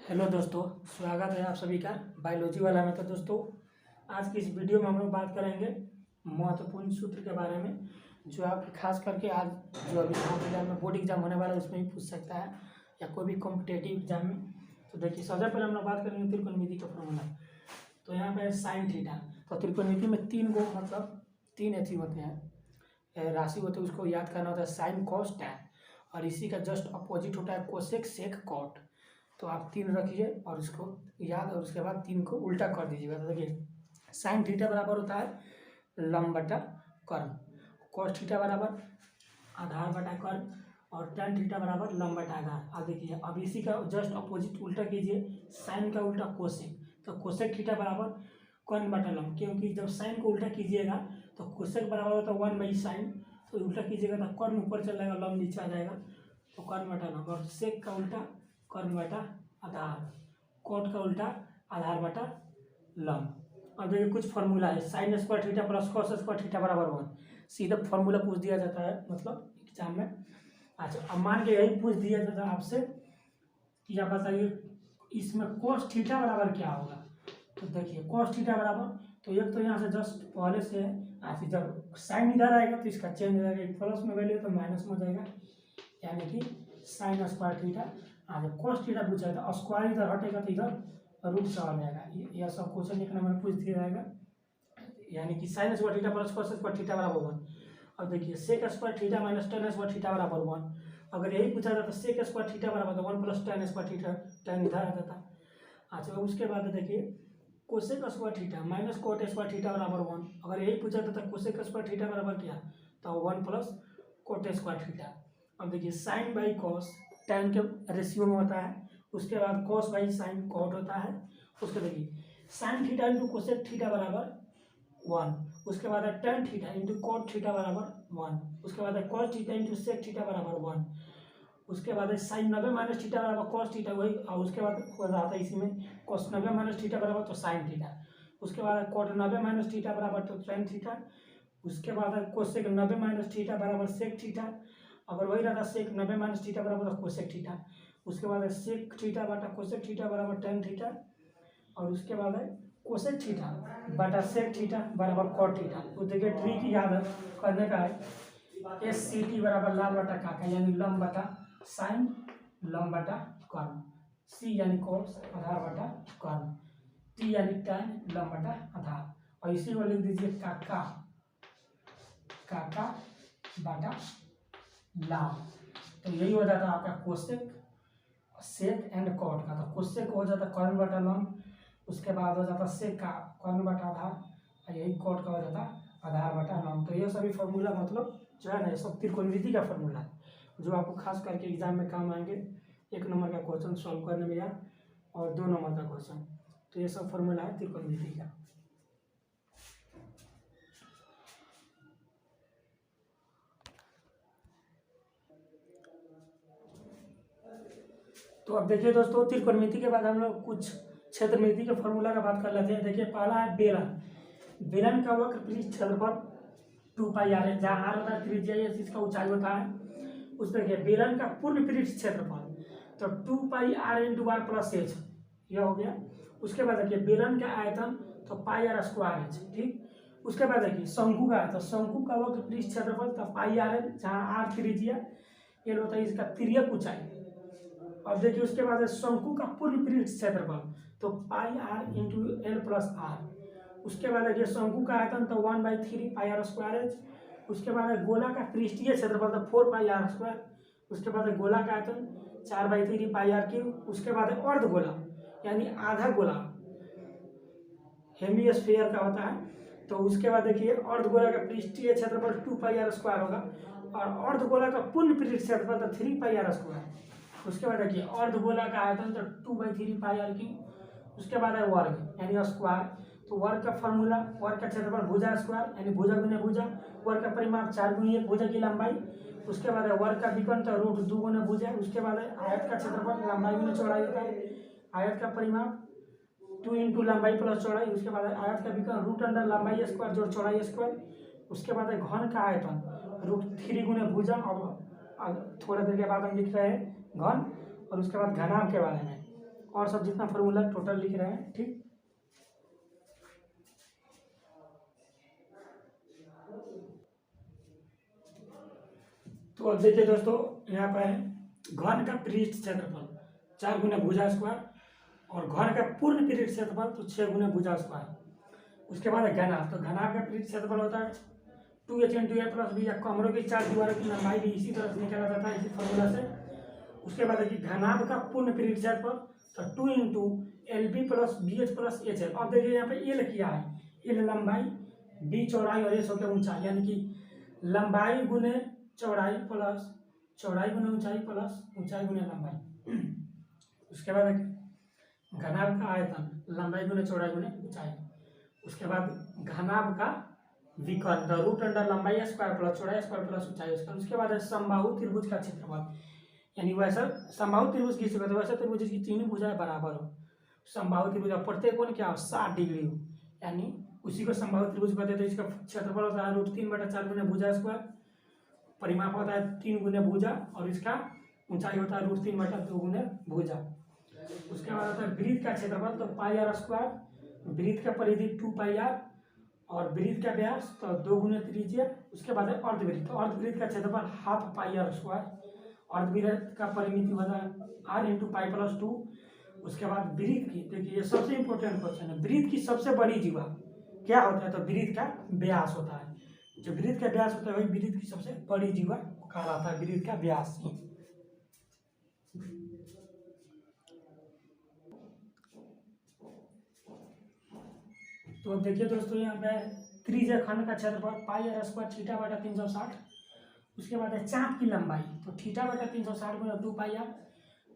Hello दोस्तों, स्वागत है आप सभी का बायोलॉजी वाला में। तो दोस्तों, आज की इस वीडियो में हम लोग बात करेंगे महत्वपूर्ण सूत्र के बारे में, जो आपके खास करके आज जो अभी एग्जाम में बोर्ड एग्जाम होने वाला है उसमें भी पूछ सकता है या कोई भी कॉम्पिटेटिव एग्जाम में। तो देखिए, सबसे पहले हम लोग बात करेंगे त्रिकोणमिति का फॉर्मूला। तो यहाँ पे साइन थीटा। तो त्रिकोणमिति में तीन अथी होते हैं, राशि होते हैं, उसको याद करना होता है साइन कॉस टैन, और इसी का जस्ट अपोजिट होता है कोसेक सेक कॉट। तो आप तीन रखिए और इसको याद, और उसके बाद तीन को उल्टा कर दीजिएगा। तो देखिए, साइन थीटा बराबर होता है लंब बटा कर्ण, कॉस थीटा बराबर आधार बटा कर्ण, और टैन थीटा बराबर लंब बटा आधार। अब देखिए, अब इसी का जस्ट अपोजिट उल्टा कीजिए, साइन का उल्टा कोसेक। तो कोसेक थीटा बराबर कर्ण बटा लंब, क्योंकि जब साइन को उल्टा कीजिएगा तो कोसेक बराबर होता है 1/sin। तो उल्टा कीजिएगा तो कर्ण ऊपर चल जाएगा, लंब नीचे आ जाएगा, तो कर्ण बटा लंब। और सेक का उल्टा कर्ण बटा आधार, कोट का उल्टा आधार बटा लंब। अब देखिए, कुछ फॉर्मूला है, sign square theta plus cos square theta बराबर 1। सीधा फॉर्मूला पूछ दिया जाता है मतलब एग्जाम में। अच्छा, अब मान के यही पूछ दिया जाता है आपसे कि आप बताइए इसमें कॉस थीटा बराबर क्या होगा। तो देखिए, कॉस थीटा बराबर, तो एक तो यहाँ से जस्ट पहले से है, जब साइन इधर आएगा तो इसका चेंज हो जाएगा, प्लस में वैल्यू तो माइनस में हो जाएगा, यानी कि साइन स्क्वायर थीटा। जब कॉस थीटा पूछा था, स्क्वायर इधर हटेगा तो इधर रूट से आ जाएगा। यह सब क्वेश्चन एक नंबर में पूछ दिया जाएगा, यानी कि sine square theta plus cos square theta बराबर 1। अब देखिए, sec square theta minus tan square theta बराबर 1। अगर यही पूछा जाता तो सेक स्क्वायर थीटा बराबर तो 1 plus ten square theta, ten इधर आ जाता। अच्छा, उसके बाद देखिए, cosec square theta minus cot square theta बराबर 1। अगर यही पूछा जाता तो कोसेक स्क्वायर थीटा बराबर क्या, तो 1 प्लस कोट स्क्वायर थीटा। अब देखिए, साइन बाई कॉस टैन के रेशियो में होता है, उसके बाद कॉस बाई साइन कॉट होता है। उसके देखिए, sine theta into cosec theta बराबर 1, उसके बाद है tan theta into cot theta बराबर 1, उसके बाद है cos theta into sec theta बराबर 1, उसके बाद है साइन 90 माइनस थीटा बराबर कॉस थीटा, वही। और उसके बाद हो रहा था इसी में कॉस 90 माइनस थीटा बराबर तो साइन थीटा, उसके बाद है कॉट 90 माइनस थीटा बराबर तो टैन थीटा, उसके बाद है कोसेक 90 माइनस थीटा बराबर सेक थीटा। अगर वही रहता सेक 90 माइनस थीटा बराबर कोसेक थीटा, उसके बाद है सेक थीटा बटा कोसेक थीटा बराबर टैन थीटा, और उसके बाद है कोसेक थीटा बटा सेक थीटा बराबर कॉट थीटा। तो देखिए, ट्रिक याद करने का है, SCT बराबर लाल बटा काका, यानी लंब बटा साइन, लंब बटा कर्ण, C यानी कॉस आधार बटा कर्ण, T यानी टैन, लंब बटा आधार, और इसी को लिख दीजिए काका, काका बटा लाभ। तो यही हो जाता है आपका कोसेक सेक एंड कॉट का। तो कोसेक हो जाता कर्ण बटा लंब, उसके बाद हो जाता सेक का कर्ण बटा आधार, और यही कॉट का हो जाता आधार बटा लंब। तो ये सभी फॉर्मूला मतलब जो है ना, सब त्रिकोणमिति का फॉर्मूला है, जो आपको खास करके एग्जाम में काम आएंगे। 1 नंबर का क्वेश्चन सॉल्व करने में या और 2 नंबर का क्वेश्चन। तो ये सब फॉर्मूला है त्रिकोणमिति का। तो अब देखिए दोस्तों, त्रिकोणमिति के बाद हम लोग कुछ क्षेत्रमिति के फॉर्मूला का बात कर लेते हैं। देखिए, पहला है बेलन। बेलन का वक्र पृष्ठ क्षेत्रफल 2πr है, जहाँ r होता है त्रिज्या, इसका ऊंचाई होता है। उस पर देखिए, बेलन का पूर्ण पृष्ठ क्षेत्रफल तो 2πr into are plus H, यह हो गया। उसके बाद देखिए, बेलन का आयतन तो πr स्क्वायर एच, ठीक। उसके बाद देखिए, शंकु का, तो शंकु का वक्र पृष्ठ क्षेत्रफल तो πr है, जहाँ r त्रिज्या, ये होता है इसका तिर्यक ऊंचाई। अब देखिए, उसके बाद है शंकु का पूर्ण पृष्ठ क्षेत्रफल तो πr into L plus are. उसके बाद देखिए, शंकु का आयतन तो 1/3 πr स्क्वायर एच। उसके बाद है गोला का पृष्ठीय क्षेत्रफल तो 4πr स्क्वायर। उसके बाद है गोला का आयतन 4/3 πr क्यूब। उसके बाद है अर्धगोला, यानी आधा गोला, हेमिस्फीयर का होता है। तो उसके बाद देखिए, अर्धगोला का पृष्ठीय क्षेत्रफल 2πr स्क्वायर होगा, और अर्धगोला का पूर्ण पृष्ठ क्षेत्रफल तो 3πr स्क्वायर। उसके बाद देखिए, अर्धगोला का आयतन तो 2/3 πr क्यूब। उसके बाद है वर्ग, यानी स्क्वायर। तो वर्ग का फॉर्मूला, वर्ग का क्षेत्रफल भुजा स्क्वायर, यानी भुजा गुने भुजा, वर्ग का परिमाप 4 गुनी 1 भुजा की लंबाई। उसके बाद है वर्ग का विकर्ण तो रूट 2 गुना भुजा। उसके बाद है आयत का क्षेत्रफल लंबाई गुना चौड़ाई होता है, आयत का परिमाप 2 इंटू लंबाई प्लस चौड़ाई। उसके बाद है आयत का विकर्ण रूट अंडर लंबाई स्क्वायर जोड़ चौड़ाई स्क्वायर। उसके बाद है घन का आयतन रूट 3 गुना भुजा, और थोड़ा देर के बाद हम लिख रहे हैं घन। और उसके बाद घनाभ के बारे में, और सब जितना फार्मूला टोटल लिख रहे हैं। ठीक, तो अब देखिए दोस्तों, यहाँ पर है घन का पृष्ठ क्षेत्रफल 4 गुना भुजा स्क्वायर और घन का पूर्ण पृष्ठ क्षेत्रफल तो 6 गुना भुजा स्क्वायर। उसके बाद है घनाभ, तो घनाभ का पृष्ठ क्षेत्रफल होता है 2h × a + b, या कमरों की 4 दीवारों की लंबाई भी इसी तरह से निकाला जाता है, इसी फॉर्मूला से। उसके बाद देखिए घनाभ का पूर्ण पृष्ठ क्षेत्रफल तो 2 × LB + BH + HL। अब देखिए यहाँ पे एल क्या है, एल लंबाई, बी चौड़ाई और एच हो गया ऊंचाई, यानी कि लंबाई गुने चौड़ाई प्लस चौड़ाई गुने ऊंचाई प्लस ऊंचाई गुने लंबाई। उसके बाद घनाभ का आयतन, लंबाई गुने चौड़ाई गुने ऊंचाई। उसके बाद घनाभ का विकर्ण, द रूट अंडर लंबाई स्क्वायर प्लस चौड़ाई स्क्वायर प्लस ऊंचाई स्क्वायर। उसके बाद है समबाहु त्रिभुज का क्षेत्रफल, यानी वैसा समबाहु त्रिभुज की स्थिति वैसे त्रिभुज की तीनों भुजाएं बराबर हो। समबाहु त्रिभुज का प्रत्येक कोण क्या हो, 60 डिग्री हो, यानी उसी को समबाहु त्रिभुज कहते हैं। तो इसका क्षेत्रफल होता है √3/4 गुने भुजा स्क्वायर, परिमाप होता है 3 गुने भुजा, और इसका ऊंचाई होता है √3/2 गुने भुजा। उसके बाद होता है वृत्त का क्षेत्रफल, तो πr², वृत्त का परिधि 2πr और वृत्त का व्यास तो 2 गुने त्रिज्या। उसके बाद है अर्धवृत्त, तो अर्धवृत्त का क्षेत्रफल ½ πr², अर्धवृत्त का परिमिति होता है r × π+2। उसके बाद वृत्त की, देखिए ये सबसे इंपॉर्टेंट क्वेश्चन है, वृत्त की सबसे बड़ी जीवा क्या होता है, तो वृत्त का व्यास होता है। जो वृत्त का व्यास होता है वही वृत्त की सबसे बड़ी जीवा कहलाता है, वृत्त का व्यास। तो अब देखिए दोस्तों, यहाँ पे त्रिज्या खंड का क्षेत्रफल πr² θ/360। उसके बाद है चाप की लंबाई, तो θ/360 गुना 2πr।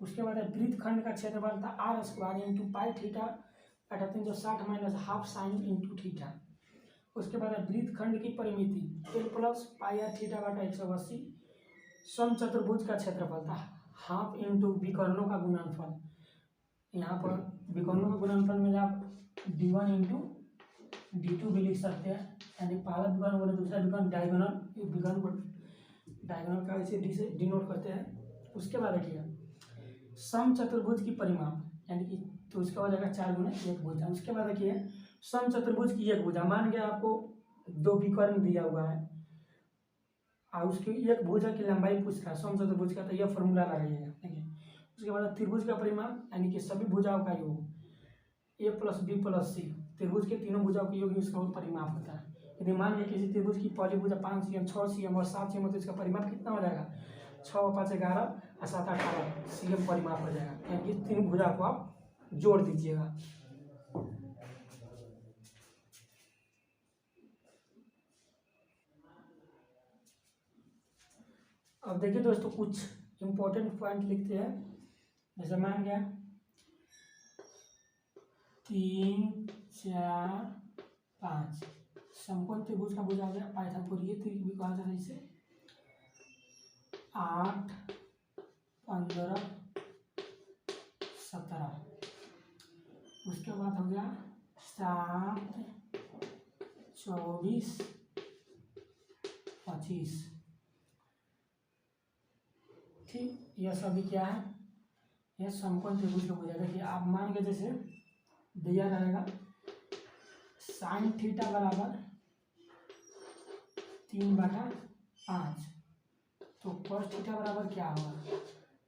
उसके बाद है वृत्त खंड का क्षेत्रफल था r² × π θ/360 - ½ sin × θ। उसके बाद है वृत्त खंड की परिमिति l + πr θ/180। समचतुर्भुज का क्षेत्रफल था ½ × विकर्णों का गुणनफल। यहाँ पर विकर्णों का गुणनफल में आप d1 × d2 भी लिख सकते हैं, यानी पहला विकर्ण बोले दूसरा विकर्ण डायगोनल, विकर्ण को डायगोनल का इसे डी से डिनोट करते हैं। उसके बाद देखिए समचतुर्भुज की परिमाप, यानी कि तो उसका हो जाएगा 4 गुना 1 भुजा। उसके बाद देखिए समचतुर्भुज की 1 भुजा, मान के आपको 2 विकर्ण दिया हुआ है और उसकी 1 भुजा की लंबाई पूछ रहा है समचतुर्भुज का, तो यह फॉर्मूला लगाइएगा। देखिए उसके बाद त्रिभुज का परिमाप, यानी कि सभी भुजाओं का योग a + b + c, त्रिभुज के तीनों भुजाओं के योग उसका परिमाप होता है। यदि मान लिया किसी त्रिभुज की पहली भुजा 5 cm, 6 cm और 7 cm, तो इसका परिमाप कितना हो जाएगा, 6 × 5 = 11 और 7 × 18 cm परिमाप हो जाएगा। यानी कि तीन भुजा को आप जोड़ दीजिएगा। अब देखिए दोस्तों, कुछ इंपॉर्टेंट पॉइंट लिखते हैं। जैसे मान गया 3, 4, 5 समकोण त्रिभुज का भुजा हो गया पाइथागोरीय त्रिभुज भी कहा जाता है इसे। 8, 15, 17। उसके बाद हो गया 7, 24, 25। ठीक, यह सभी क्या है, यह समकोण त्रिभुज का भुजा। देखिए आप मान के जैसे दिया रहेगा sin θ = 3/5, तो cos θ बराबर क्या होगा,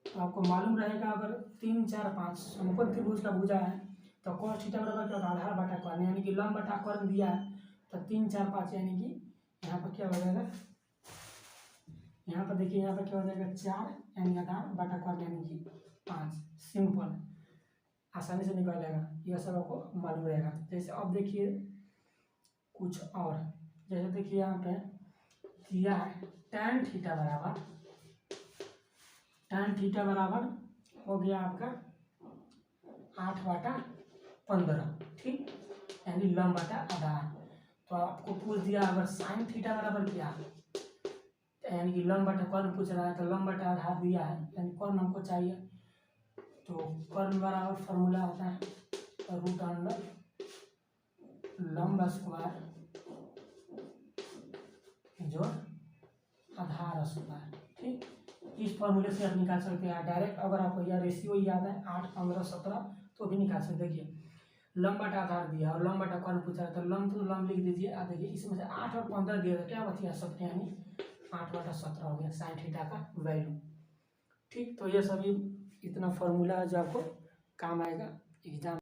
तो आपको मालूम रहेगा अगर 3, 4, 5 समकोण त्रिभुज का भुजा है तो cos θ बराबर क्या होगा, आधार बटा कर्ण, यानी कि लंब बटा कर्ण दिया है तो 3, 4, 5, यानी कि यहाँ पर क्या हो जाएगा, यहाँ पर देखिए यहाँ पर क्या हो जाएगा 4, यानी आधार बटा कर्ण यानी कि 5। सिंपल, आसानी से निकल जाएगा, यह सब आपको मालूम रहेगा। जैसे अब देखिए कुछ और, जैसे देखिए यहाँ पे दिया है tan θ बराबर हो गया आपका 8/15, ठीक, यानी लंब बटा आधार। तो आपको पूछ दिया अगर sin θ बराबर क्या, यानी कि लंब बटा कर्ण पूछ रहा है, तो लंब बटा आधार दिया है, यानी कर्ण हमको चाहिए, तो कर्ण बराबर फॉर्मूला होता है √अंडर लंब स्क्वायर जो आधार स्क्वायर। ठीक, इस फॉर्मूले से आप निकाल सकते हैं डायरेक्ट। अगर आपको यह रेशियो याद है 8, 15, 17 तो भी निकाल सकते। देखिए लंब बटा आधार दिया और लंब बटा कौन पूछा है, तो लंब तो लंब लिख दीजिए। आप देखिए इसमें से 8 और 15 दिया था, क्या बचिया 17, यानी 8/17 हो गया साइन थीटा का वैल्यू। ठीक, तो ये सभी इतना फॉर्मूला है जो आपको काम आएगा एग्जाम